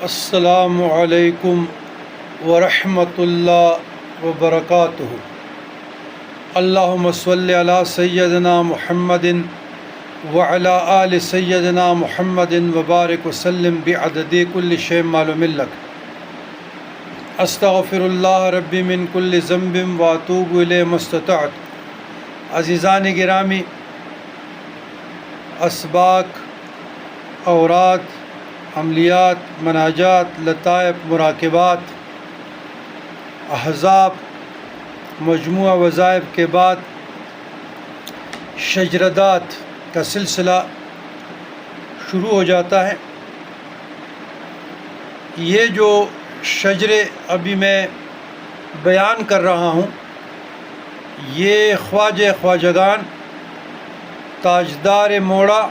السلام علیکم ورحمۃ اللہ وبرکاتہ۔ اللہم صلی علی سیدنا محمد وعلی آل سیدنا محمد وبارک وسلم بعدد کل شیء معلوم لک۔ استغفر اللہ ربی من کل ذنب واتوب الیہ ما استطعت۔ عزیزان گرامی، اسباق، اوراد، عملیات، مناجات، لطائف، مراقبات، احزاب، مجموعہ وظائف کے بعد شجردات کا سلسلہ شروع ہو جاتا ہے۔ یہ جو شجرے ابھی میں بیان کر رہا ہوں، یہ خواجہ خواجگان تاجدار موڑا